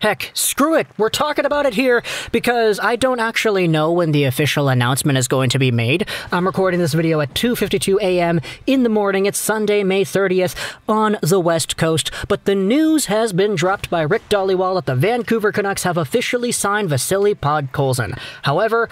Heck, screw it, we're talking about it here because I don't actually know when the official announcement is going to be made. I'm recording this video at 2:52 a.m. in the morning. It's Sunday, May 30th on the West Coast, but the news has been dropped by Rick Dhaliwal that the Vancouver Canucks have officially signed Vasily Podkolzin. However,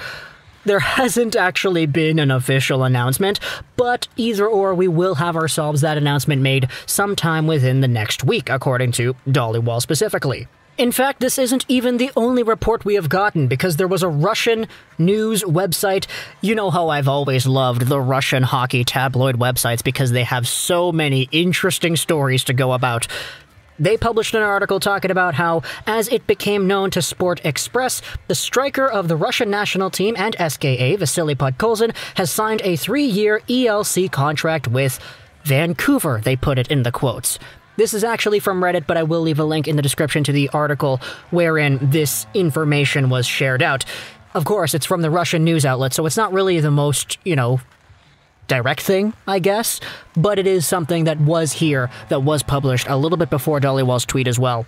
there hasn't actually been an official announcement, but either or, we will have ourselves that announcement made sometime within the next week, according to Dhaliwal specifically. In fact, this isn't even the only report we have gotten, because there was a Russian news website. You know how I've always loved the Russian hockey tabloid websites because they have so many interesting stories to go about. They published an article talking about how, as it became known to Sport Express, the striker of the Russian national team and SKA, Vasily Podkolzin, has signed a 3-year ELC contract with Vancouver, they put it in the quotes. This is actually from Reddit, but I will leave a link in the description to the article wherein this information was shared out. Of course, it's from the Russian news outlet, so it's not really the most, direct thing, I guess, but it is something that was here, that was published a little bit before Dhaliwal's tweet as well.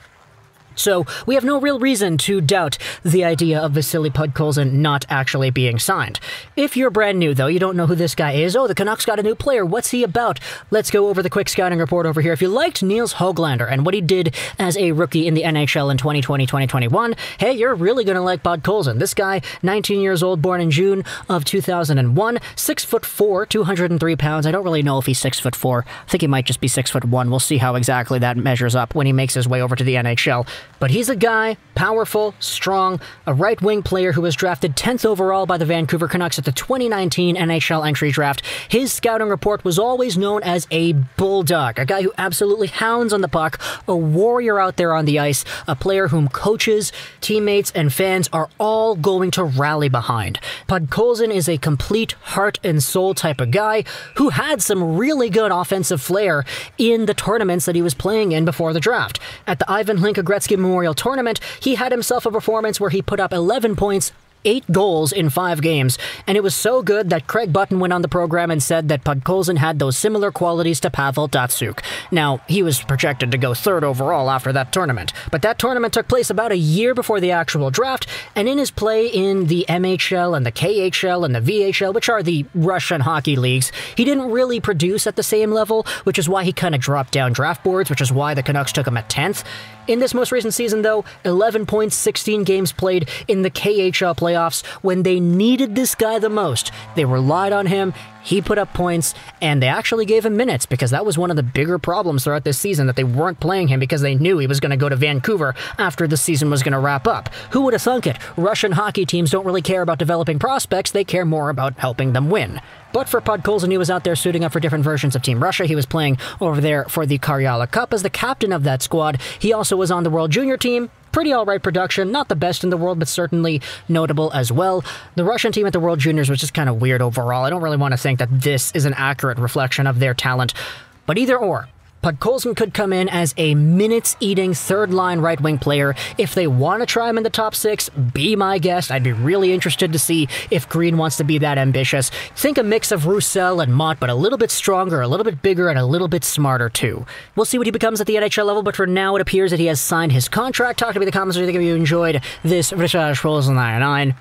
So, we have no real reason to doubt the idea of Vasily Podkolzin not actually being signed. If you're brand new, though, you don't know who this guy is, oh, the Canucks got a new player, what's he about? Let's go over the quick scouting report over here. If you liked Nils Höglander and what he did as a rookie in the NHL in 2020-2021, hey, you're really gonna like Podkolzin. This guy, 19 years old, born in June of 2001, 6'4", 203 pounds. I don't really know if he's 6'4". I think he might just be 6'1". We'll see how exactly that measures up when he makes his way over to the NHL. But he's a guy, powerful, strong, a right-wing player who was drafted 10th overall by the Vancouver Canucks at the 2019 NHL entry draft. His scouting report was always known as a bulldog, a guy who absolutely hounds on the puck, a warrior out there on the ice, a player whom coaches, teammates, and fans are all going to rally behind. Podkolzin is a complete heart and soul type of guy who had some really good offensive flair in the tournaments that he was playing in before the draft. At the Ivan Hlinka-Gretzky Memorial Tournament, he had himself a performance where he put up 11 points, 8 goals in 5 games, and it was so good that Craig Button went on the program and said that Podkolzin had those similar qualities to Pavel Datsyuk. Now, he was projected to go 3rd overall after that tournament, but that tournament took place about a year before the actual draft, and in his play in the MHL and the KHL and the VHL, which are the Russian hockey leagues, he didn't really produce at the same level, which is why he kind of dropped down draft boards, which is why the Canucks took him at 10th. In this most recent season, though, 11 points, 16 games played in the KHL playoffs when they needed this guy the most. They relied on him, he put up points, and they actually gave him minutes because that was one of the bigger problems throughout this season, that they weren't playing him because they knew he was going to go to Vancouver after the season was going to wrap up. Who would have thunk it? Russian hockey teams don't really care about developing prospects, they care more about helping them win. But for Podkolzin, he was out there suiting up for different versions of Team Russia. He was playing over there for the Karjala Cup as the captain of that squad. He also was on the World Junior team. Pretty alright production, not the best in the world, but certainly notable as well. The Russian team at the World Juniors was just kind of weird overall. I don't really want to think that this is an accurate reflection of their talent, but either or. Podkolzin could come in as a minutes-eating third-line right-wing player. If they want to try him in the top 6, be my guest. I'd be really interested to see if Green wants to be that ambitious. Think a mix of Roussel and Mott, but a little bit stronger, a little bit bigger, and a little bit smarter, too. We'll see what he becomes at the NHL level, but for now it appears that he has signed his contract. Talk to me in the comments if you enjoyed this Richard Scrolls 99.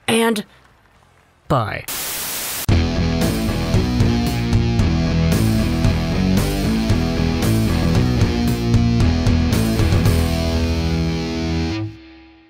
And bye.